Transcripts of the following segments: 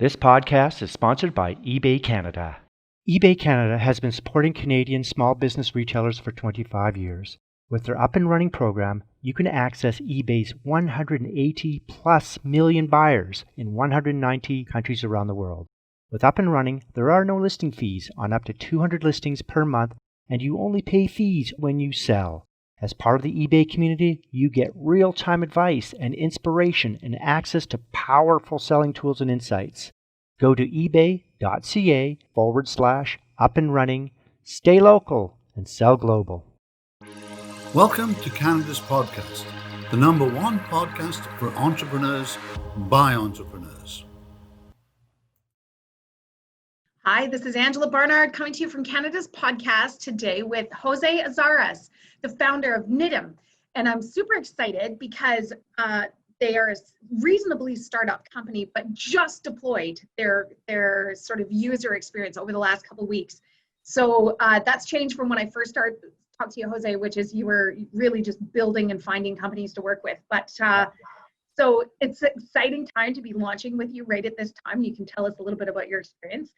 This podcast is sponsored by eBay Canada. eBay Canada has been supporting Canadian small business retailers for 25 years. With their up and running program, you can access eBay's 180 plus million buyers in 190 countries around the world. With up and running, there are no listing fees on up to 200 listings per month, and you only pay fees when you sell. As part of the eBay community, you get real-time advice and inspiration and access to powerful selling tools and insights. Go to ebay.ca/up and running, stay local, and sell global. Welcome to Canada's podcast, the number one podcast for entrepreneurs by entrepreneurs. Hi, this is Angela Barnard coming to you from Canada's podcast today with Jose Azares, the founder of Nidum. And I'm super excited because they are a reasonably startup company, but just deployed their sort of user experience over the last couple of weeks. So that's changed from when I first started talking to you, Jose, which is you were really just building and finding companies to work with. But so it's an exciting time to be launching with you right at this time. You can tell us a little bit about your experience.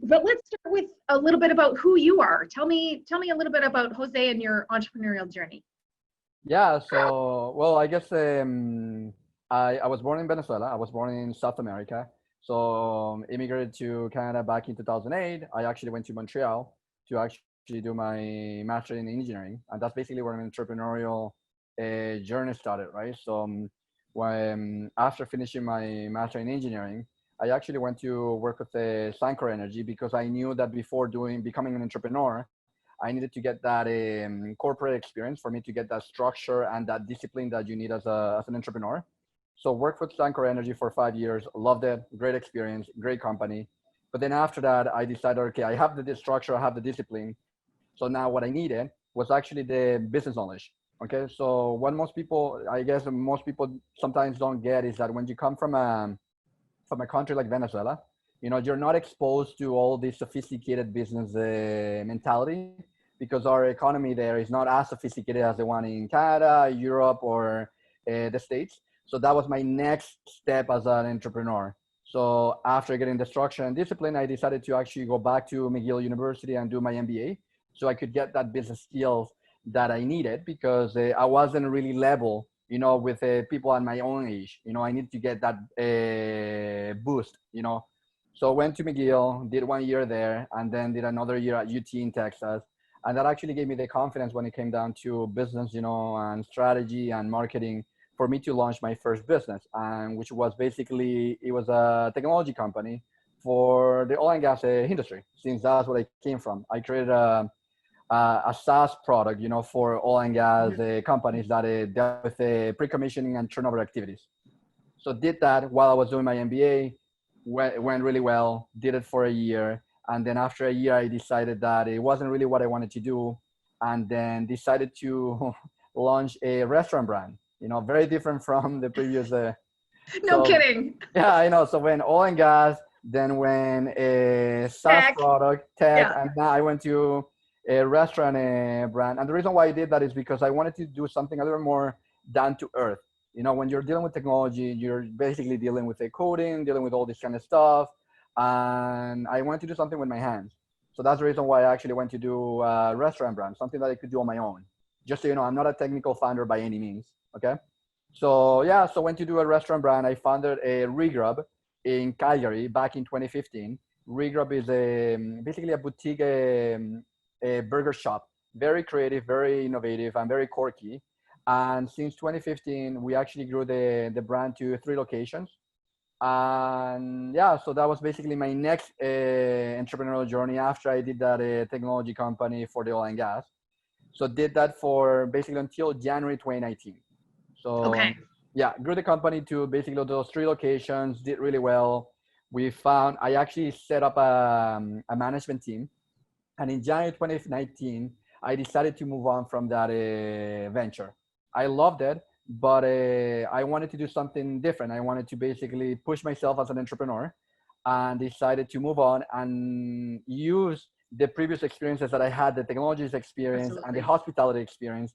But let's start with a little bit about who you are. Tell me a little bit about Jose and your entrepreneurial journey. Yeah, so, well, I guess I was born in Venezuela. I was born in South America. So immigrated to Canada back in 2008. I actually went to Montreal to actually do my master in engineering. And that's basically where my entrepreneurial journey started, right? So when after finishing my master in engineering, I actually went to work with Suncor Energy because I knew that before becoming an entrepreneur, I needed to get that corporate experience for me to get that structure and that discipline that you need as an entrepreneur. So worked with Suncor Energy for 5 years, loved it, great experience, great company. But then after that, I decided, okay, I have the structure, I have the discipline. So now what I needed was actually the business knowledge. Okay, so what most people sometimes don't get is that when you come from a country like Venezuela, you're not exposed to all this sophisticated business mentality because our economy there is not as sophisticated as the one in Canada, Europe, or the States. So that was my next step as an entrepreneur. So after getting the structure and discipline, I decided to actually go back to McGill University and do my MBA so I could get that business skills that I needed because I wasn't really level with people at my own age. I need to get that boost, So went to McGill, did 1 year there, and then did another year at UT in Texas. And that actually gave me the confidence when it came down to business, and strategy and marketing for me to launch my first business, and which was basically, it was a technology company for the oil and gas industry, since that's what I came from. I created a SaaS product, for oil and gas companies that dealt with pre-commissioning and turnover activities. So did that while I was doing my MBA, went really well, did it for a year. And then after a year, I decided that it wasn't really what I wanted to do. And then decided to launch a restaurant brand, very different from the previous. No kidding. Yeah, I know. So when oil and gas, then when a SaaS product, tech, and now I went to a restaurant brand. And the reason why I did that is because I wanted to do something a little more down to earth. When you're dealing with technology, you're basically dealing with coding, dealing with all this kind of stuff. And I wanted to do something with my hands. So that's the reason why I actually went to do a restaurant brand, something that I could do on my own. Just so you know, I'm not a technical founder by any means, okay? So yeah, so went to do a restaurant brand. I founded a Regrub in Calgary back in 2015. Regrub is basically a boutique a burger shop, very creative, very innovative, and very quirky. And since 2015, we actually grew the brand to 3 locations. And yeah, so that was basically my next entrepreneurial journey after I did that technology company for the oil and gas. So did that for basically until January 2019. So okay. Yeah, grew the company to basically those 3 locations, did really well. I actually set up a management team. And in January 2019, I decided to move on from that venture. I loved it, but I wanted to do something different. I wanted to basically push myself as an entrepreneur and decided to move on and use the previous experiences that I had, the technologies experience Absolutely. and the hospitality experience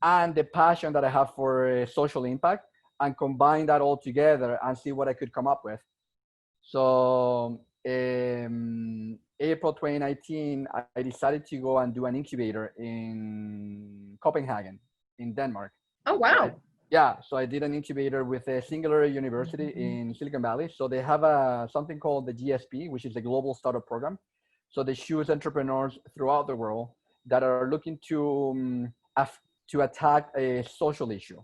and the passion that I have for social impact and combine that all together and see what I could come up with. So April 2019, I decided to go and do an incubator in Copenhagen, in Denmark. Oh, So wow. yeah, so I did an incubator with a Singular University in Silicon Valley. So they have something called the GSP, which is the Global Startup Program. So they choose entrepreneurs throughout the world that are looking to attack a social issue,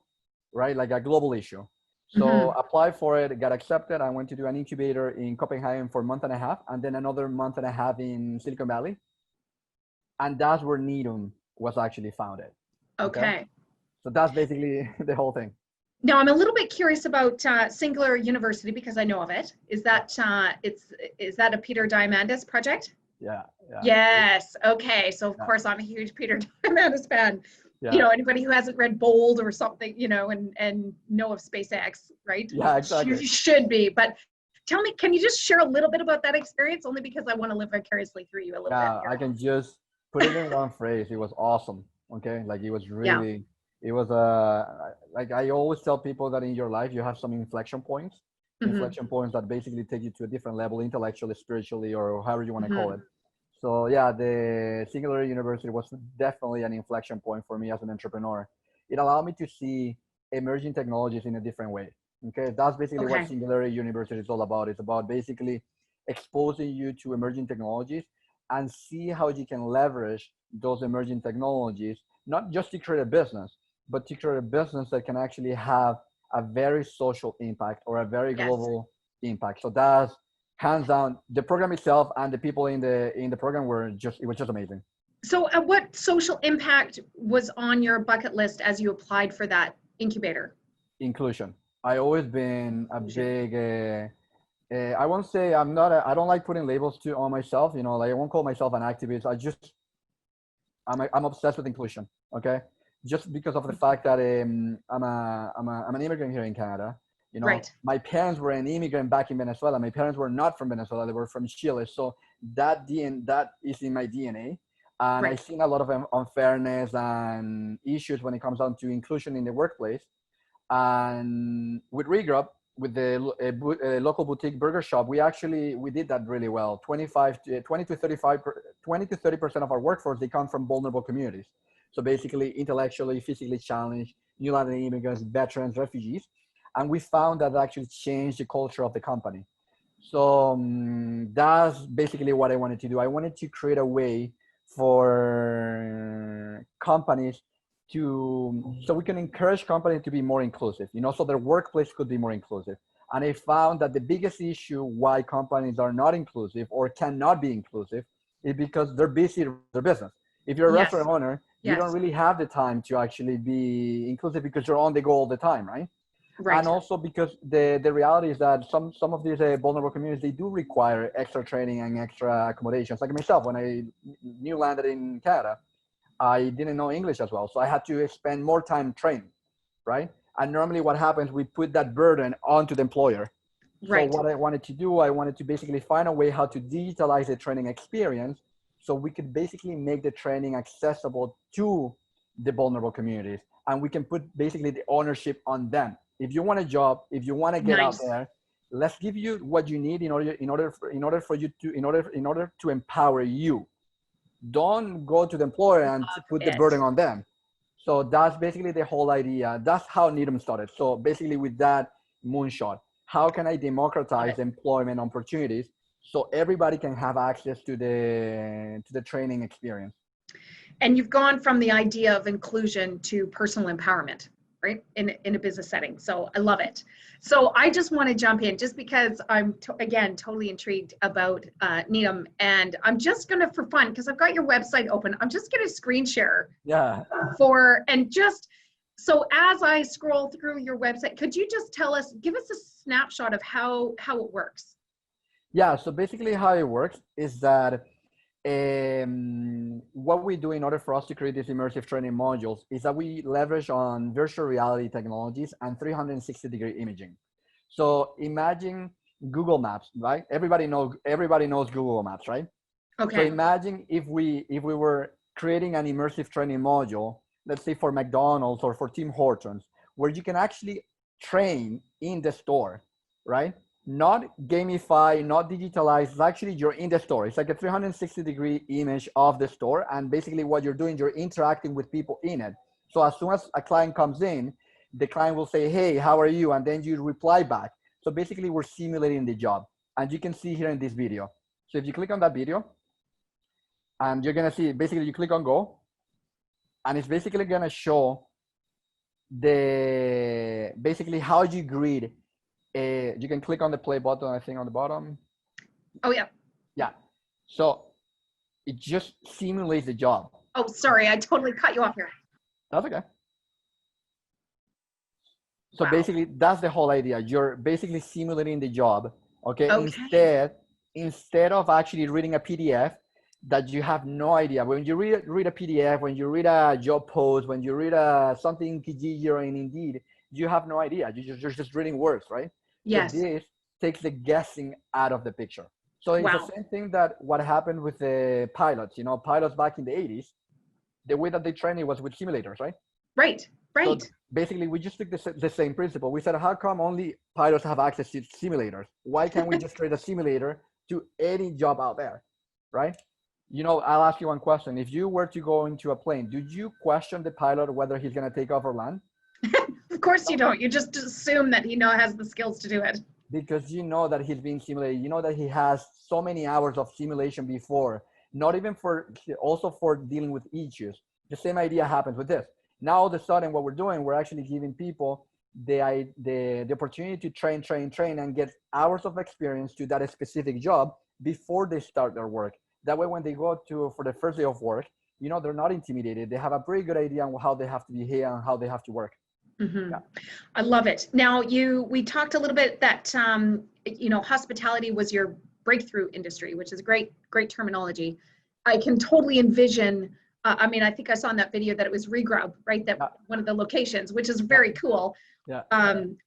right? Like a global issue. So applied for it, got accepted. I went to do an incubator in Copenhagen for a month and a half, and then another month and a half in Silicon Valley. And that's where Nidum was actually founded. Okay. So that's basically the whole thing. Now I'm a little bit curious about Singular University because I know of it. Is that is that a Peter Diamandis project? Yeah. Yes. Okay. So of course I'm a huge Peter Diamandis fan. Yeah. You know, anybody who hasn't read Bold or something, you know, and know of SpaceX, right? Yeah, exactly. You should be. But tell me, can you just share a little bit about that experience? Only because I want to live vicariously through you a little bit. Yeah, I can just put it in one phrase. It was awesome. Okay, like it was really, it was like I always tell people that in your life you have some inflection points, inflection points that basically take you to a different level, intellectually, spiritually, or however you want to call it. So yeah, the Singular University was definitely an inflection point for me as an entrepreneur. It allowed me to see emerging technologies in a different way. Okay, that's basically what Singular University is all about. It's about basically exposing you to emerging technologies and see how you can leverage those emerging technologies, not just to create a business, but to create a business that can actually have a very social impact or a very global impact. So that's hands down the program itself, and the people in the program it was just amazing. So what social impact was on your bucket list as you applied for that incubator? Inclusion. I always been a big I won't say I don't like putting labels on myself, you know, like I won't call myself an activist. I'm obsessed with inclusion. Okay, just because of the fact that I'm an immigrant here in Canada. You know, my parents were an immigrant back in Venezuela. My parents were not from Venezuela; they were from Chile. So that is in my DNA, and I've seen a lot of unfairness and issues when it comes down to inclusion in the workplace. And with Regroup, with the local boutique burger shop, we did that really well. 20 to 30% of our workforce, they come from vulnerable communities. So basically intellectually, physically challenged, new Latin immigrants, veterans, refugees. And we found that actually changed the culture of the company. So that's basically what I wanted to do. I wanted to create a way for companies so we can encourage companies to be more inclusive, you know, so their workplace could be more inclusive. And I found that the biggest issue why companies are not inclusive or cannot be inclusive is because they're busy with their business. If you're a restaurant owner, you don't really have the time to actually be inclusive because you're on the go all the time, right? And also because the reality is that some of these vulnerable communities, they do require extra training and extra accommodations. Like myself, when I new landed in Canada, I didn't know English as well. So I had to spend more time training, right? And normally what happens, we put that burden onto the employer. So what I wanted to do, I wanted to basically find a way how to digitalize the training experience so we could basically make the training accessible to the vulnerable communities. And we can put basically the ownership on them. If you want a job, if you want to get out there, let's give you what you need in order to empower you. Don't go to the employer and put the burden on them. So that's basically the whole idea. That's how Nidum started. So basically with that moonshot, how can I democratize employment opportunities so everybody can have access to the training experience? And you've gone from the idea of inclusion to personal empowerment, right? In a business setting. So I love it. So I just want to jump in just because I'm again totally intrigued about Nidum, and I'm just gonna, for fun, because I've got your website open, I'm just gonna screen share. So as I scroll through your website, could you just give us a snapshot of how it works? Yeah. So basically, how it works is that what we do in order for us to create these immersive training modules is that we leverage on virtual reality technologies and 360-degree imaging. So imagine Google Maps, right? Everybody knows Google Maps, right? Okay. So imagine if we were creating an immersive training module, let's say for McDonald's or for Tim Hortons, where you can actually train in the store, right? not gamify, not digitalize. It's actually you're in the store. It's like a 360-degree image of the store. And basically what you're doing, you're interacting with people in it. So as soon as a client comes in, the client will say, hey, how are you? And then you reply back. So basically we're simulating the job. And you can see here in this video. So if you click on that video, and you're gonna see, basically you click on go, and it's basically gonna show basically how you greet. You can click on the play button, I think on the bottom. Oh yeah. Yeah. So it just simulates the job. Oh, sorry, I totally cut you off here. That's okay. So Wow. basically that's the whole idea. You're basically simulating the job. Okay. Instead of actually reading a PDF that you have no idea. When you read a PDF, when you read a job post, when you read something in Kijiji or in Indeed, you have no idea. You're just reading words, right? Yes. So this takes the guessing out of the picture. So it's the same thing that what happened with the pilots. You know, pilots back in the 80s, the way that they trained it was with simulators, right? Right. So basically, we just took the same principle. We said, how come only pilots have access to simulators? Why can't we just create a simulator to any job out there, right? You know, I'll ask you one question. If you were to go into a plane, did you question the pilot whether he's going to take off or land? Of course you don't. You just assume that he has the skills to do it. Because you know that he's being simulated. You know that he has so many hours of simulation before, not even also for dealing with issues. The same idea happens with this. Now, all of a sudden, what we're doing, we're actually giving people the opportunity to train and get hours of experience to that specific job before they start their work. That way, when they go for the first day of work, you know, they're not intimidated. They have a pretty good idea on how they have to behave and how they have to work. Mm-hmm. Yeah. I love it. Now, we talked a little bit that, hospitality was your breakthrough industry, which is great terminology. I can totally envision, I think I saw in that video that it was Regrub, right? That one of the locations, which is very cool. Yeah.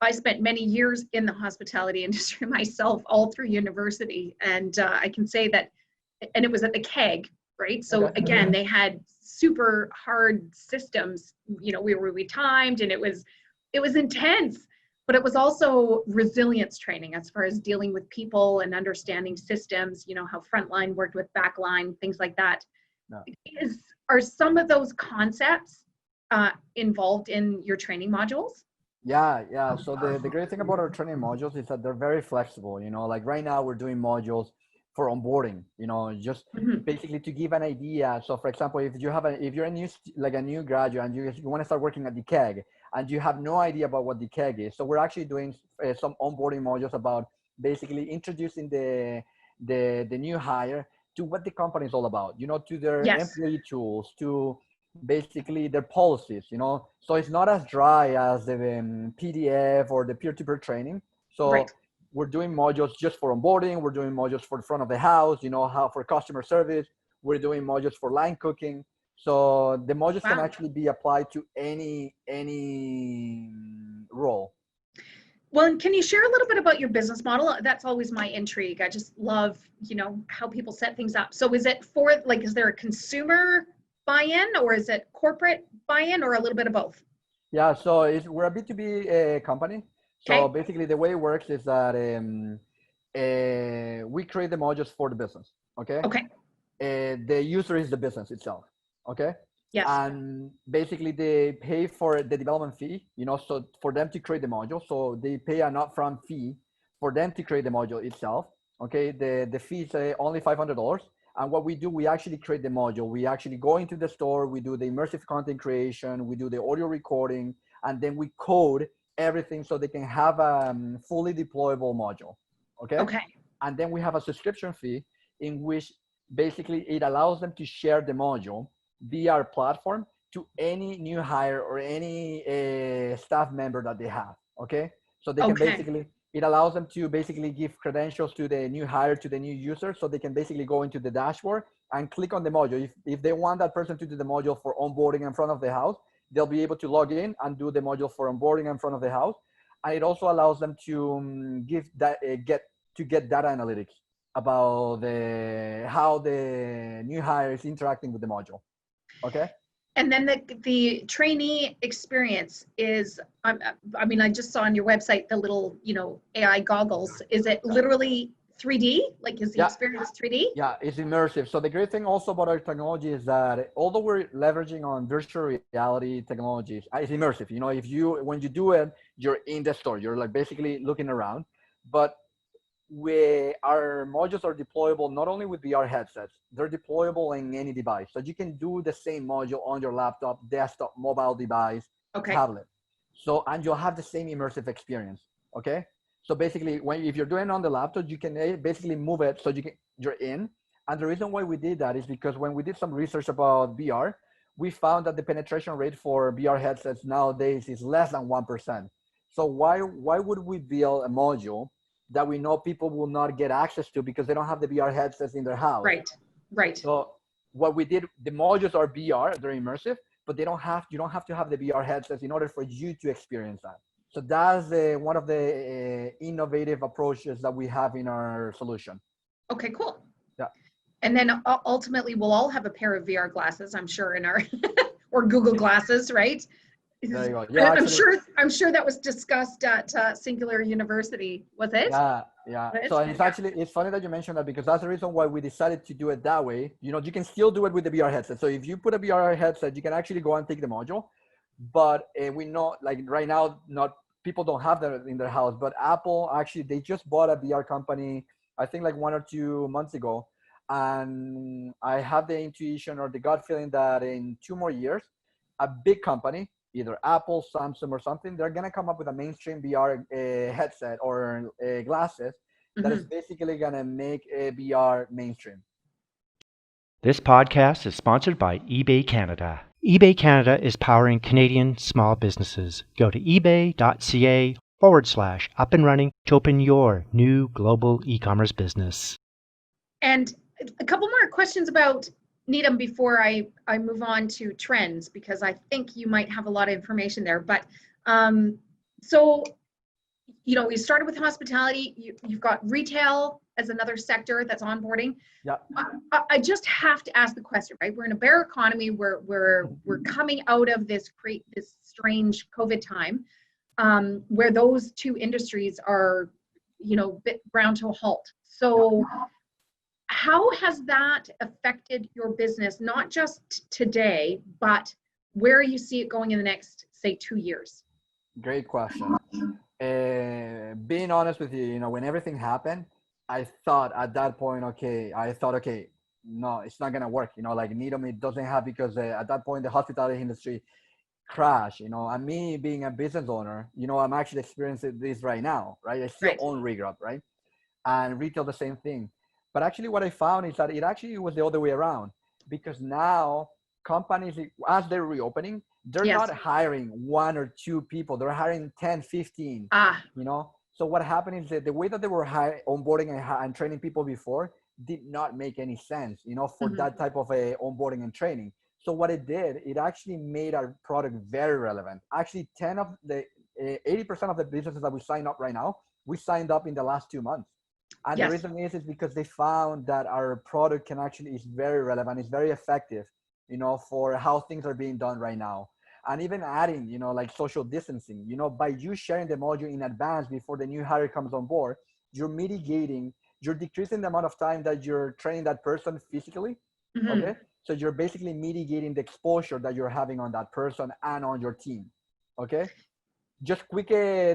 I spent many years in the hospitality industry myself, all through university. And I can say that, and it was at the keg, right? So again, they had super hard systems, we timed, and it was intense, but it was also resilience training as far as dealing with people and understanding systems, how frontline worked with backline, things like that. No. Are some of those concepts involved in your training modules? Yeah. So the great thing about our training modules is that they're very flexible. Like right now we're doing modules for onboarding, just basically to give an idea. So for example, if you're a new graduate and you want to start working at the keg and you have no idea about what the keg is. So we're actually doing some onboarding modules about basically introducing the new hire to what the company is all about, to their employee tools, to basically their policies, so it's not as dry as the PDF or the peer-to-peer training. So we're doing modules just for onboarding. We're doing modules for the front of the house, how for customer service. We're doing modules for line cooking. So the modules can actually be applied to any role. Well, and can you share a little bit about your business model? That's always my intrigue. I just love, how people set things up. So is it is there a consumer buy-in, or is it corporate buy-in, or a little bit of both? Yeah, so we're a B2B company. So basically the way it works is that we create the modules for the business, okay? The user is the business itself, okay? Yes. And basically they pay for the development fee, so for them to create the module. So they pay an upfront fee for them to create the module itself, okay? The fee is only $500. And what we do, we actually create the module. We actually go into the store, we do the immersive content creation, we do the audio recording, and then we code everything so they can have a fully deployable module, okay? And then we have a subscription fee in which basically it allows them to share the module via our platform to any new hire or any staff member that they have, okay? So they can basically, it allows them to basically give credentials to the new hire, to the new user, so they can basically go into the dashboard and click on the module. If they want that person to do the module for onboarding in front of the house, they'll be able to log in and do the module for onboarding in front of the house. And it also allows them to get data analytics about how the new hire is interacting with the module. Okay. And then the trainee experience is, I mean, I just saw on your website the little, AI goggles. Is it literally 3D? Like, is the experience 3D? Yeah, it's immersive. So the great thing also about our technology is that although we're leveraging on virtual reality technologies, it's immersive. When you do it, you're in the store. You're like basically looking around. But our modules are deployable not only with VR headsets, they're deployable in any device. So you can do the same module on your laptop, desktop, mobile device, tablet. So, and you'll have the same immersive experience. Okay. So basically, if you're doing it on the laptop, you can basically move it so you're in. And the reason why we did that is because when we did some research about VR, we found that the penetration rate for VR headsets nowadays is less than 1%. So why would we build a module that we know people will not get access to because they don't have the VR headsets in their house? Right. So what we did, the modules are VR, they're immersive, but you don't have to have the VR headsets in order for you to experience that. So that's one of the innovative approaches that we have in our solution. Okay, cool. Yeah. And then ultimately we'll all have a pair of VR glasses, I'm sure, in our or Google glasses, right? There you go. Yeah, I'm sure that was discussed at Singular University, was it? Yeah. So it's funny that you mentioned that because that's the reason why we decided to do it that way. You can still do it with the VR headset. So if you put a VR headset, you can actually go and take the module. But we know, like right now, not people don't have that in their house. But Apple actually, they just bought a VR company, I think like 1 or 2 months ago, and I have the intuition or the gut feeling that in 2 more years, a big company, either Apple, Samsung, or something, they're gonna come up with a mainstream VR headset or glasses that is basically gonna make VR mainstream. This podcast is sponsored by eBay Canada. eBay Canada is powering Canadian small businesses. Go to ebay.ca/up and running to open your new global e-commerce business. And a couple more questions about nidum before I move on to trends, because I think you might have a lot of information there. But so, we started with hospitality. You've got retail as another sector that's onboarding. Yeah. I just have to ask the question, right? We're in a bear economy. We're coming out of this strange COVID time, where those two industries are, bit ground to a halt. So how has that affected your business, not just today, but where you see it going in the next, say, 2 years? Great question. Being honest with you, when everything happened, I thought at that point, okay, no, it's not gonna work. Like Nidum, it doesn't have, because at that point the hospitality industry crashed. And me being a business owner, I'm actually experiencing this right now, right? I still own Regrab, right? And retail, the same thing. But actually what I found is that it actually was the other way around, because now companies, as they're reopening, they're not hiring 1 or 2 people, they're hiring 10, 15, So what happened is that the way that they were onboarding and training people before did not make any sense, for that type of a onboarding and training. So what it did, it actually made our product very relevant. Actually, 80% of the businesses that we signed up right now, we signed up in the last 2 months. And the reason is because they found that our product is very relevant, it's very effective, for how things are being done right now. And even adding, like social distancing, by you sharing the module in advance before the new hire comes on board, you're decreasing the amount of time that you're training that person physically. Okay. So you're basically mitigating the exposure that you're having on that person and on your team. Okay. Just quick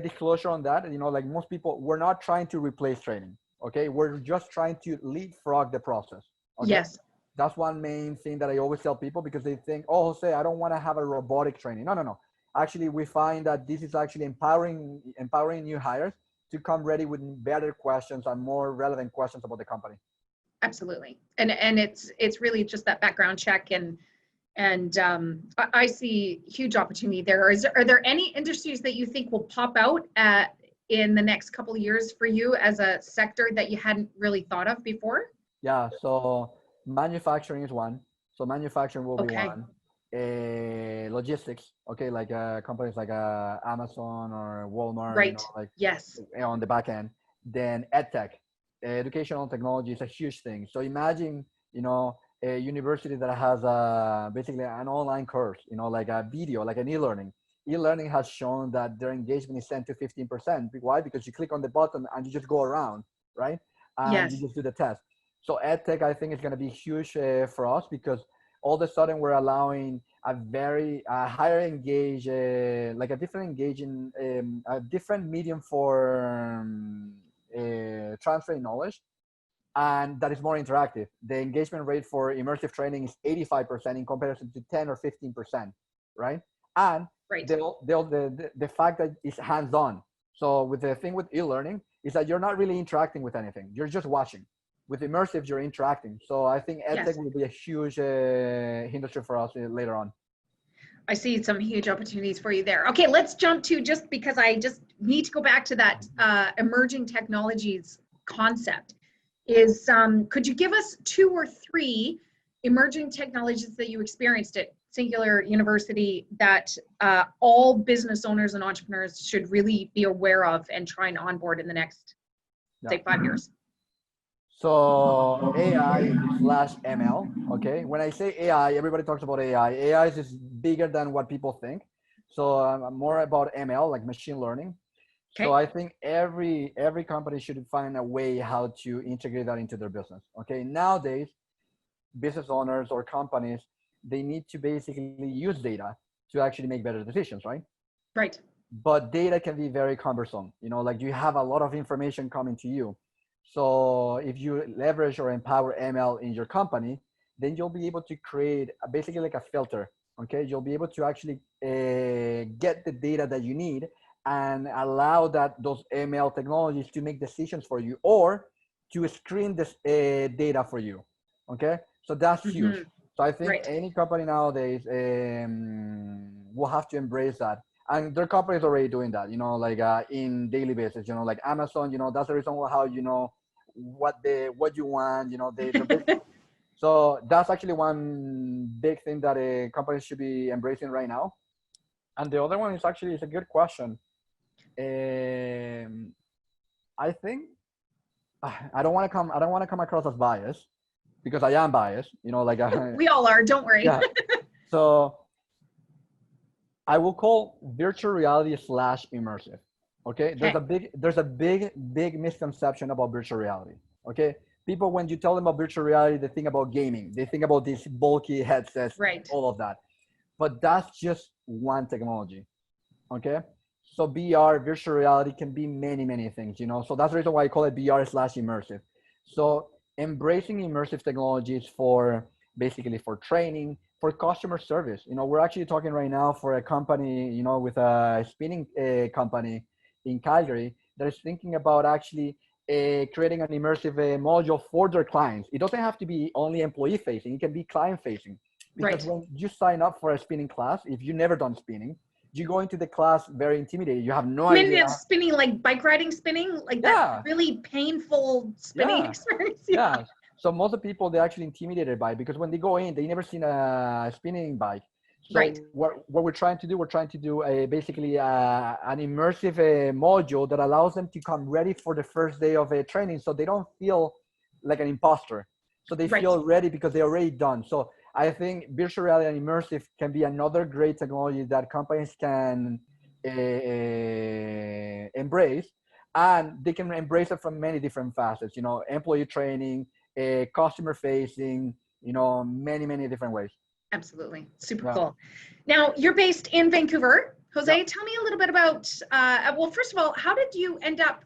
disclosure on that. Like most people, we're not trying to replace training. Okay. We're just trying to leapfrog the process. Okay? Yes. That's one main thing that I always tell people, because they think, oh, Jose, I don't want to have a robotic training. No. Actually, we find that this is actually empowering new hires to come ready with better questions and more relevant questions about the company. Absolutely. And it's really just that background check, and I see huge opportunity there. Are there any industries that you think will pop out in the next couple of years for you as a sector that you hadn't really thought of before? Yeah, so manufacturing is one. So manufacturing will be one. Logistics, okay, like companies like Amazon or Walmart, right? On the back end. Then EdTech, educational technology is a huge thing. So imagine, a university that has basically an online course, like a video, like an e-learning. E-learning has shown that their engagement is 10 to 15%. Why? Because you click on the button and you just go around, right? And you Yes. just do the test. So EdTech, I think, is going to be huge for us, because all of a sudden we're allowing a very higher engage, like a different engaging, a different medium for transferring knowledge, and that is more interactive. The engagement rate for immersive training is 85% in comparison to 10 or 15%, right? And Right. the fact that it's hands-on. So with the thing with e-learning is that you're not really interacting with anything. You're just watching. With immersive, you're interacting. So I think EdTech Yes. will be a huge industry for us later on. I see some huge opportunities for you there. Okay, let's jump to, just because I just need to go back to that emerging technologies concept, is could you give us 2 or 3 emerging technologies that you experienced at Singular University that all business owners and entrepreneurs should really be aware of and try and onboard in the next, say, 5 years? So AI/ML, okay? When I say AI, everybody talks about AI. AI is bigger than what people think. So more about ML, like machine learning. Okay. So I think every company should find a way how to integrate that into their business, okay? Nowadays, business owners or companies, they need to basically use data to actually make better decisions, right? Right. But data can be very cumbersome, like you have a lot of information coming to you. So if you leverage or empower ML in your company, then you'll be able to create basically like a filter, okay? You'll be able to actually get the data that you need and allow those ML technologies to make decisions for you, or to screen this data for you, okay? So that's huge. So I think any company nowadays will have to embrace that. And their companies already doing that, like in daily basis, like Amazon, that's the reason how what you want, so that's actually one big thing that a company should be embracing right now. And the other one is actually, it's a good question. I think I don't want to come across as biased, because I am biased, like we all are, don't worry. Yeah. So I will call virtual reality / immersive. Okay. There's a big misconception about virtual reality. Okay. People, when you tell them about virtual reality, they think about gaming. They think about these bulky headsets, right, all of that. But that's just one technology. Okay. So VR, virtual reality, can be many, many things, So that's the reason why I call it VR / immersive. So embracing immersive technologies for basically for training, for customer service. We're actually talking right now for a company, with a spinning company in Calgary that is thinking about actually creating an immersive module for their clients. It doesn't have to be only employee facing. It can be client facing. Because when you sign up for a spinning class, if you've never done spinning, you go into the class very intimidated. You have no idea. Spinning, like bike riding spinning, like that really painful spinning experience. Yeah. So most of the people, they're actually intimidated by it, because when they go in, they never seen a spinning bike. So what we're trying to do, basically an immersive module that allows them to come ready for the first day of a training, so they don't feel like an imposter. So they feel ready because they're already done. So I think virtual reality and immersive can be another great technology that companies can embrace, and they can embrace it from many different facets, employee training, customer facing, many different ways. Absolutely. Super cool. Now, you're based in Vancouver. Jose, tell me a little bit about, well, first of all, how did you end up,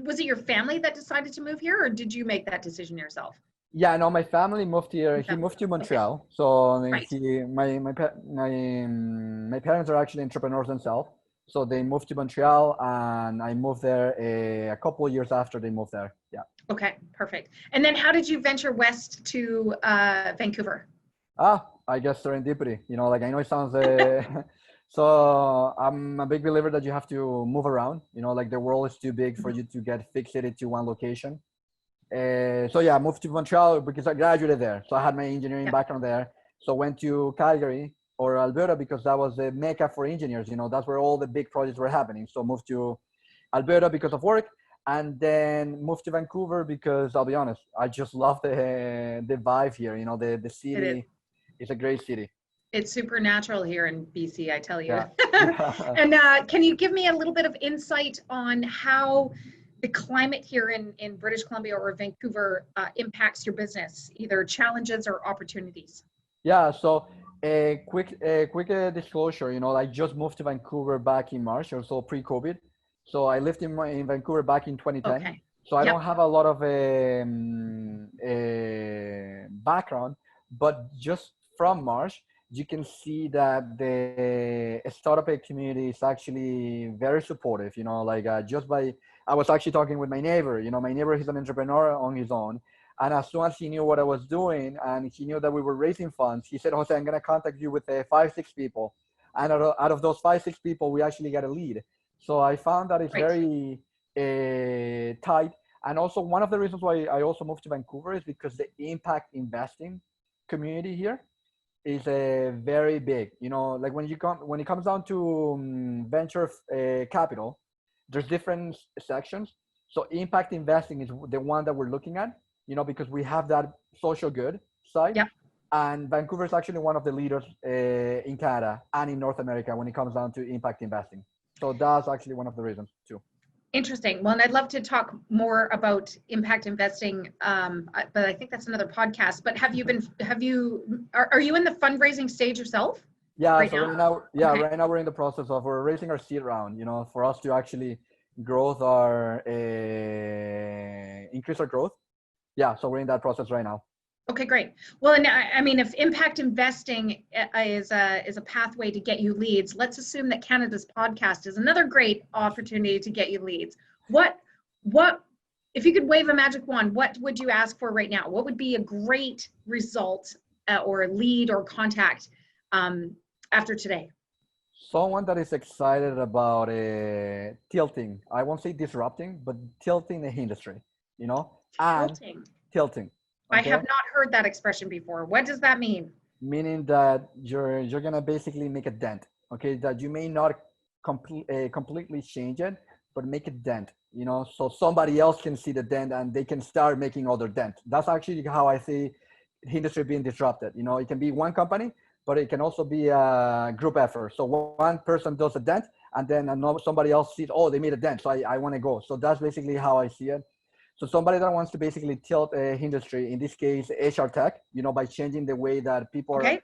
was it your family that decided to move here, or did you make that decision yourself? Yeah, no, my family moved here. He moved to Montreal. Okay. So my parents are actually entrepreneurs themselves. So they moved to Montreal, and I moved there a couple of years after they moved there. Yeah. Okay, perfect. And then how did you venture west to Vancouver? I guess serendipity. Like, I know it sounds. So I'm a big believer that you have to move around. Like, the world is too big for you to get fixated to one location. So yeah, I moved to Montreal because I graduated there. So I had my engineering background there. So went to Calgary or Alberta because that was the mecca for engineers. That's where all the big projects were happening. So moved to Alberta because of work. and then moved to Vancouver because I'll be honest, I just love the vibe here. You know, the It is. city is a great city. It's supernatural here in BC, I tell you. Yeah. Yeah. And can you give me a little bit of insight on how the climate here in British Columbia or Vancouver impacts your business, either challenges or opportunities? Yeah, so a quick disclosure, you know, I just moved to Vancouver back in March, or so pre-COVID. So I lived in Vancouver back in 2010. Okay. So I Yep. don't have a lot of background, but just from March, you can see that the startup community is actually very supportive. You know, like I was actually talking with my neighbor. You know, my neighbor, he's an entrepreneur on his own. And as soon as he knew what I was doing and he knew that we were raising funds, he said, Jose, I'm going to contact you with 5-6 people. And out of those 5-6 people, we actually got a lead. So I found that it's Right. very tight. And also one of the reasons why I also moved to Vancouver is because the impact investing community here is very big. You know, like when it comes down to venture capital, there's different sections. So impact investing is the one that we're looking at, you know, because we have that social good side. Yep. And Vancouver is actually one of the leaders in Canada and in North America when it comes down to impact investing. So that's actually one of the reasons too. Interesting. Well, and I'd love to talk more about impact investing, but I think that's another podcast. But are you in the fundraising stage yourself? Yeah, Right so now? right now, yeah, Okay. right now we're in the process of we're raising our seed round, you know, for us to actually increase our growth. Yeah, so we're in that process right now. Okay, great. Well, and I mean, if impact investing is a pathway to get you leads, let's assume that Canada's podcast is another great opportunity to get you leads. What, if you could wave a magic wand, what would you ask for right now? What would be a great result or a lead or contact after today? Someone that is excited about tilting. I won't say disrupting, but tilting the industry, you know, and tilting. I Okay? have not heard that expression before. What does that mean? Meaning that you're gonna basically make a dent. Okay, that you may not completely change it, but make a dent. You know, so somebody else can see the dent and they can start making other dent. That's actually how I see industry being disrupted. You know, it can be one company, but it can also be a group effort. So one person does a dent, and then somebody else sees, oh, they made a dent, so I want to go. So that's basically how I see it. So somebody that wants to basically tilt a industry, in this case, HR tech, you know, by changing the way that people are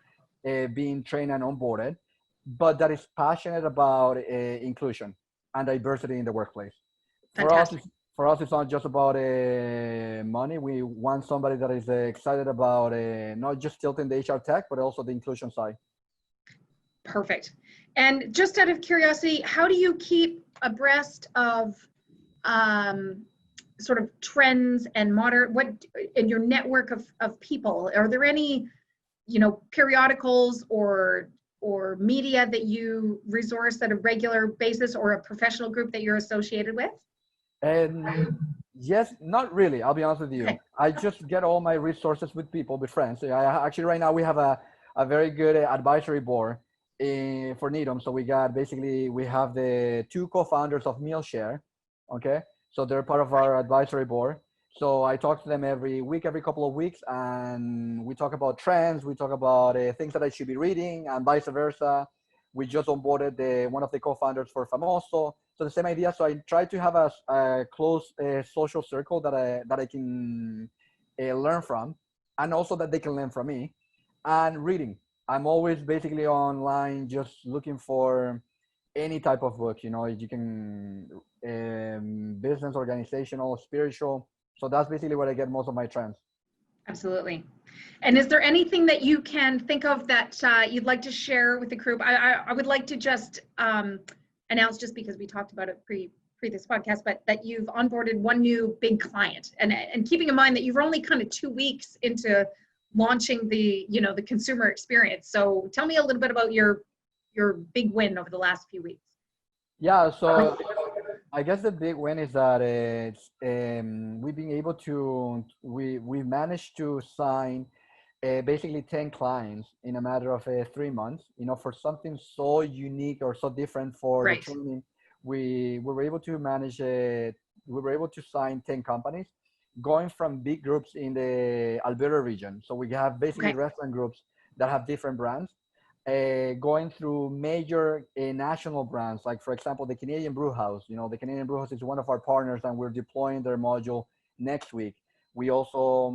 being trained and onboarded, but that is passionate about inclusion and diversity in the workplace. Fantastic. For us, it's not just about money. We want somebody that is excited about not just tilting the HR tech, but also the inclusion side. Perfect. And just out of curiosity, how do you keep abreast of sort of trends and in your network of people? Are there any, you know, periodicals or media that you resource at a regular basis, or a professional group that you're associated with? And yes, not really. I'll be honest with you. Okay. I just get all my resources with people, with friends. Actually, right now we have a very good advisory board for Nidum. So we have the 2 co-founders of Mealshare. Okay. So they're part of our advisory board. So I talk to them every week, every couple of weeks, and we talk about trends. We talk about things that I should be reading, and vice versa. We just onboarded one of the co-founders for Famoso. So the same idea. So I try to have a close social circle that I can learn from, and also that they can learn from me. And reading. I'm always basically online, just looking for any type of book. You know, you can business, organizational, spiritual. So that's basically where I get most of my trends. Absolutely. And is there anything that you can think of that you'd like to share with the group? I would like to just announce, just because we talked about it pre this podcast, but that you've onboarded one new big client, and keeping in mind that you're only kind of 2 weeks into launching the consumer experience. So tell me a little bit about your big win over the last few weeks. Yeah, so I guess the big win is that we managed to sign basically 10 clients in a matter of 3 months. You know, for something so unique or so different for the training, we were able to manage we were able to sign 10 companies, going from big groups in the Alberta region. So we have basically Okay. restaurant groups that have different brands, going through major national brands, like for example, the Canadian Brew House. The Canadian Brew House is one of our partners, and we're deploying their module next week. We also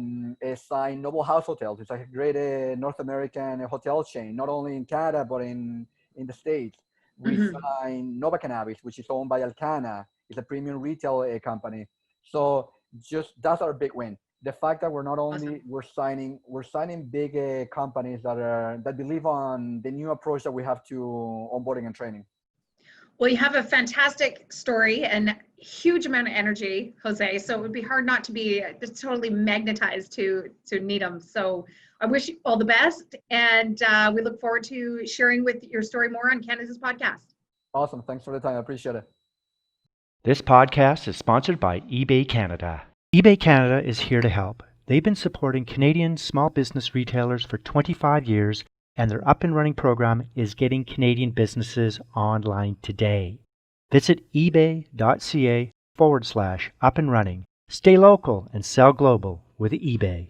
signed Noble House Hotels. It's like a great North American hotel chain, not only in Canada, but in the States. We signed Nova Cannabis, which is owned by Alcana. It's a premium retail company. So just that's our big win. The fact that we're not only Awesome. we're signing big companies that believe on the new approach that we have to onboarding and training. Well, you have a fantastic story and huge amount of energy, Jose. So it would be hard not to be just totally magnetized to Needham. So I wish you all the best, and we look forward to sharing with your story more on Canada's podcast. Awesome. Thanks for the time. I appreciate it. This podcast is sponsored by eBay Canada. eBay Canada is here to help. They've been supporting Canadian small business retailers for 25 years, and their up and running program is getting Canadian businesses online today. Visit ebay.ca/up and running. Stay local and sell global with eBay.